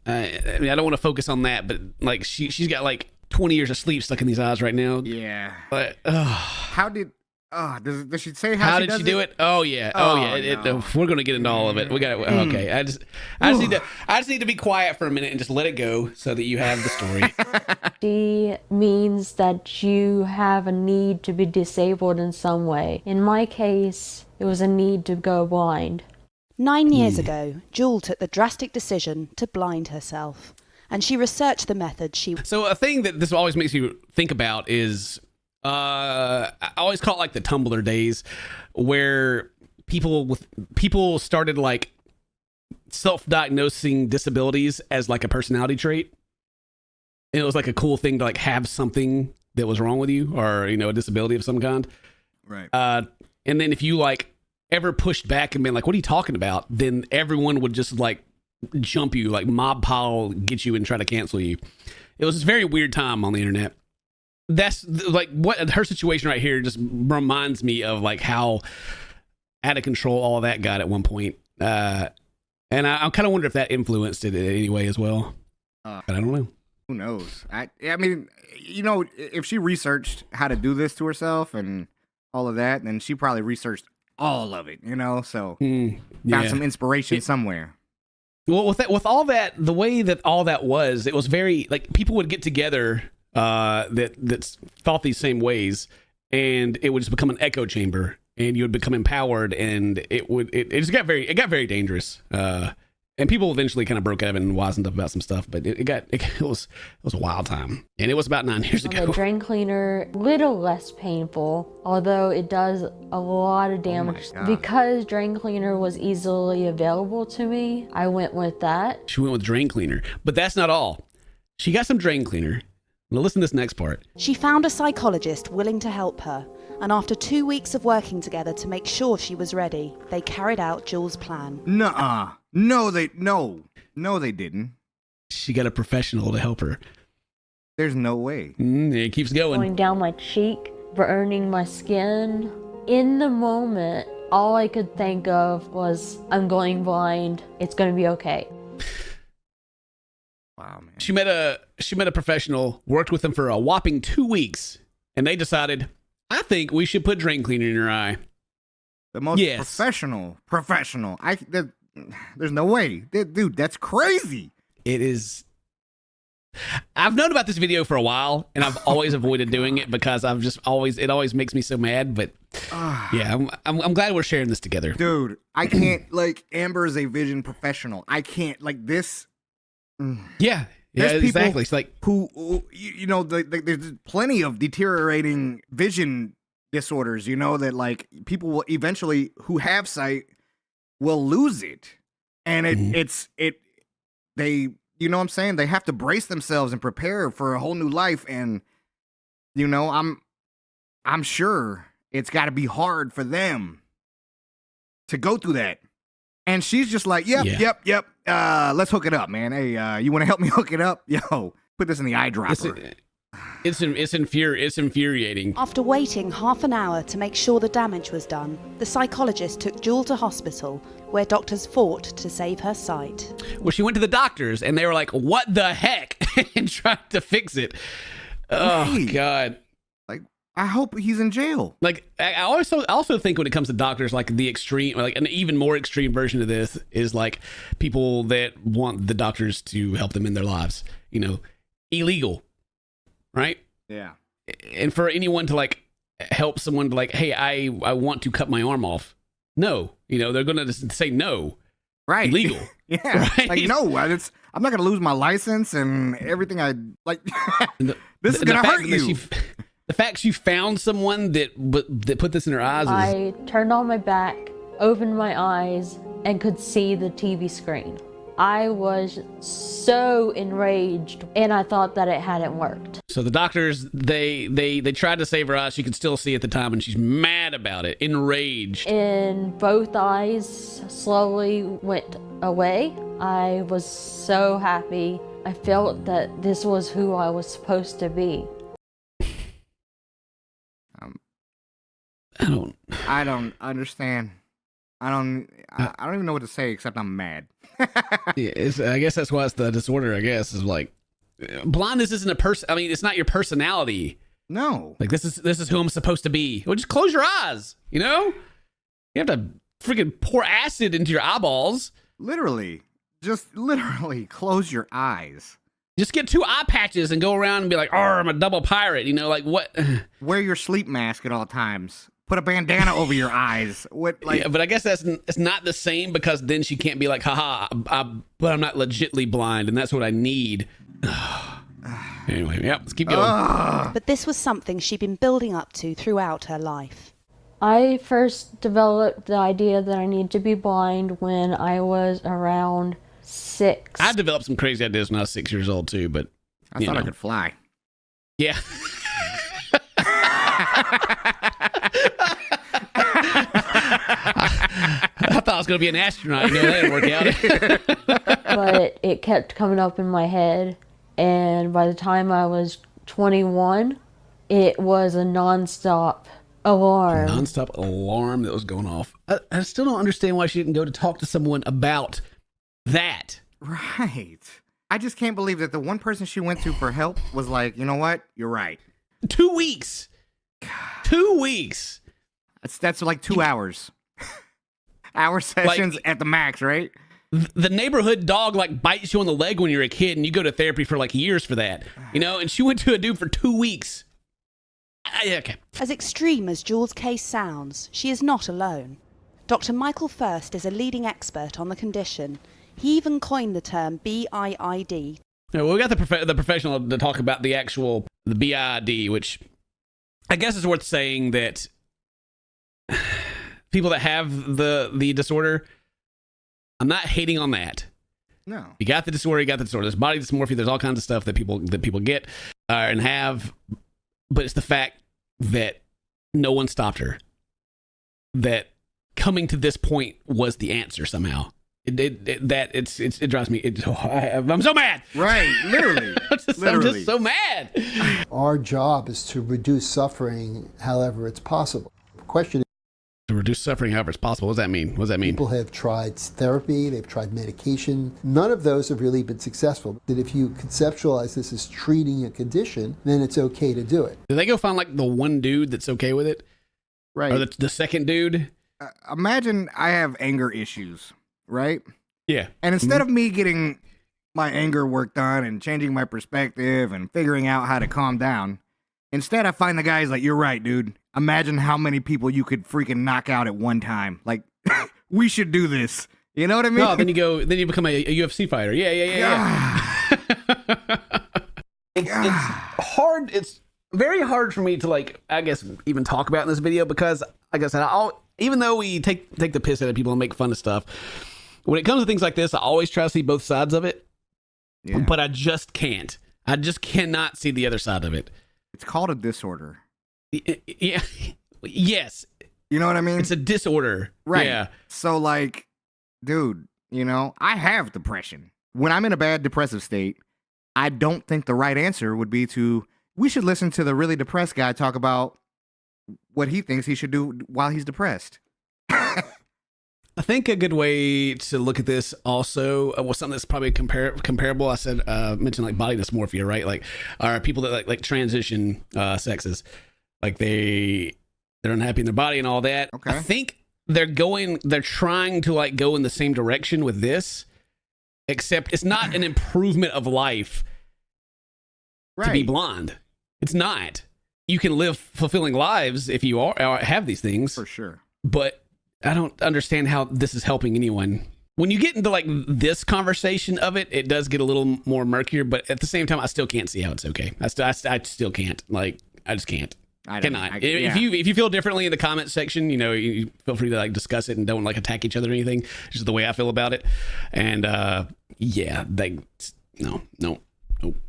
I mean, I don't want to focus on that, but like she's got like 20 years of sleep stuck in these eyes right now. Yeah. But How did? Does she say how how she did does she do it? Oh yeah, oh yeah. no. We're gonna get into all of it. We got okay. I just need to be quiet for a minute and just let it go so that you have the story. She means that you have a need to be disabled in some way. In my case, it was a need to go blind. 9 years ago, Jewel took the drastic decision to blind herself, and she researched the method she... So a thing that this always makes you think about is, I always call it like the Tumblr days, where people started like self-diagnosing disabilities as like a personality trait. And it was like a cool thing to like have something that was wrong with you, or a disability of some kind. Right. And then if you like ever pushed back and been like, what are you talking about? Then everyone would just like jump you, like mob pile, get you and try to cancel you. It was a very weird time on the internet. That's like what her situation right here just reminds me of, like how out of control all of that got at one point. And I kind of wonder if that influenced it in any way as well. But I don't know. Who knows? I mean, if she researched how to do this to herself and all of that, then she probably researched all of it, so found some inspiration somewhere. Well, with all that, the way that all that was, it was very like people would get together that thought these same ways, and it would just become an echo chamber, and you would become empowered, and it just got very dangerous. And people eventually kind of broke out and wisened up about some stuff, but it was a wild time, and it was about 9 years ago. The drain cleaner, little less painful, although it does a lot of damage. God. Because drain cleaner was easily available to me, I went with that. She went with drain cleaner, but that's not all. She got some drain cleaner. Now listen to this next part. She found a psychologist willing to help her, and after 2 weeks of working together to make sure she was ready, they carried out Jewel's plan. Nuh-uh. No, they didn't. She got a professional to help her. There's no way. It keeps going. Going down my cheek, burning my skin. In the moment, all I could think of was, I'm going blind. It's going to be okay. Wow, man. She met a professional, worked with them for a whopping 2 weeks, and they decided, I think we should put drain cleaner in her eye. The most professional. There's no way. Dude, that's crazy. It is. I've known about this video for a while, and I've always avoided doing it because it always makes me so mad. But yeah, I'm glad we're sharing this together. Dude, I can't, like, Amber is a vision professional. I can't, like, this. Yeah, There's people exactly. It's like who there's plenty of deteriorating vision disorders, that like people will eventually who have sight will lose it. And they what I'm saying? They have to brace themselves and prepare for a whole new life. And, I'm sure it's got to be hard for them to go through that. And she's just like, yep. Let's hook it up, man. Hey, you want to help me hook it up? Yo, put this in the eyedropper. It's infuriating. After waiting half an hour to make sure the damage was done, the psychologist took Jewel to hospital, where doctors fought to save her sight. Well, she went to the doctors, and they were like, what the heck? And tried to fix it. Oh, God. I hope he's in jail. Like, I also think when it comes to doctors, like the extreme, like an even more extreme version of this is like people that want the doctors to help them in their lives, illegal, right? Yeah. And for anyone to like help someone to like, hey, I want to cut my arm off. No, they're going to say no. Right. Illegal. Yeah. Right? Like, no, I'm not going to lose my license and everything. This is going to hurt you. The fact she found someone that put this in her eyes. I turned on my back, opened my eyes, and could see the TV screen. I was so enraged, and I thought that it hadn't worked. So the doctors, they tried to save her eyes. She could still see at the time, and she's mad about it, enraged. And both eyes slowly went away. I was so happy. I felt that this was who I was supposed to be. I don't I don't understand. I don't even know what to say except I'm mad. Yeah, I guess that's why it's the disorder. I guess is like blindness isn't a person. I mean, it's not your personality. No. Like this is who I'm supposed to be. Well, just close your eyes. You know, you have to freaking pour acid into your eyeballs. Literally. Just literally close your eyes. Just get 2 eye patches and go around and be like, "Oh, I'm a double pirate." You know, like what? Wear your sleep mask at all times. Put a bandana over your eyes. What? Like, Yeah, but I guess it's not the same because then she can't be like, haha, but I'm not legitly blind, and that's what I need. Anyway, yeah, let's keep going. But this was something she'd been building up to throughout her life. I first developed the idea that I need to be blind when I was around 6. I developed some crazy ideas when I was 6 years old too, but I thought I could fly. Yeah. I thought I was going to be an astronaut. You know, that didn't work out. But it kept coming up in my head, and by the time I was 21, it was a non-stop alarm. Non-stop alarm that was going off. I still don't understand why she didn't go to talk to someone about that. Right. I just can't believe that the one person she went to for help was like, you know what? You're right. 2 weeks. 2 weeks. That's like 2 hours. Hour sessions at the max, right? The neighborhood dog like bites you on the leg when you're a kid, and you go to therapy for like years for that, you know. And she went to a dude for 2 weeks. Okay. As extreme as Jules' case sounds, she is not alone. Dr. Michael First is a leading expert on the condition. He even coined the term BIID. Yeah, well, we got the professional to talk about the BID, which I guess is worth saying that people that have the disorder, I'm not hating on that. No. You got the disorder, you got the disorder. There's body dysmorphia, there's all kinds of stuff that people get and have, but it's the fact that no one stopped her. That coming to this point was the answer somehow. It drives me. I'm so mad. Right, literally. I'm just so mad. Our job is to reduce suffering however it's possible. The question is, To reduce suffering however it's possible. What does that mean? What does that mean? people have tried therapy, they've tried medication. None of those have really been successful. That if you conceptualize this as treating a condition, then it's okay to do it. Did they go find like the one dude that's okay with it? Right. Or the second dude? Imagine I have anger issues, right? Yeah. And instead of me getting my anger worked on and changing my perspective and figuring out how to calm down, instead I find the guys like, you're right, dude. Imagine how many people you could freaking knock out at one time. Like, we should do this. You know what I mean? No, then you become a UFC fighter. Yeah. It's hard. It's very hard for me to like, I guess, even talk about in this video because, like I said, even though we take the piss out of people and make fun of stuff, when it comes to things like this, I always try to see both sides of it. Yeah. But I just can't. I just cannot see the other side of it. It's called a disorder. Yeah. Yes. You know what I mean? It's a disorder. Right. Yeah. So, like, dude, you know, I have depression. When I'm in a bad depressive state, I don't think the right answer would be we should listen to the really depressed guy talk about what he thinks he should do while he's depressed. I think a good way to look at this also was something that's probably comparable. I said, mentioned like body dysmorphia, right? Like, are people that like transition sexes, like they're unhappy in their body and all that. Okay. I think they're trying to like go in the same direction with this, except it's not an improvement of life to be blonde. It's not. You can live fulfilling lives if you have these things. For sure. But I don't understand how this is helping anyone. When you get into like this conversation of it, it does get a little more murkier, but at the same time, I still can't see how it's okay. I still can't. Like, I just can't. Cannot. If you feel differently in the comment section, you know, you feel free to like discuss it and don't like attack each other or anything. It's just the way I feel about it. And yeah, no.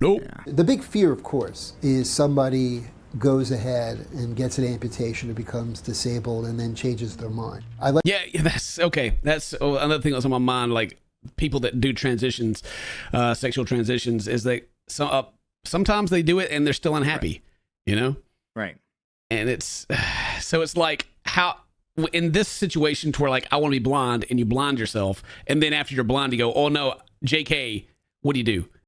Yeah. The big fear, of course, is somebody goes ahead and gets an amputation and becomes disabled and then changes their mind. Yeah, that's okay. That's another thing that's on my mind. Like people that do transitions, sexual transitions, is that sometimes they do it and they're still unhappy, you know? Right. And it's so it's like how in this situation to where like I want to be blind and you blind yourself, and then after you're blind you go, oh no, JK, what do you do?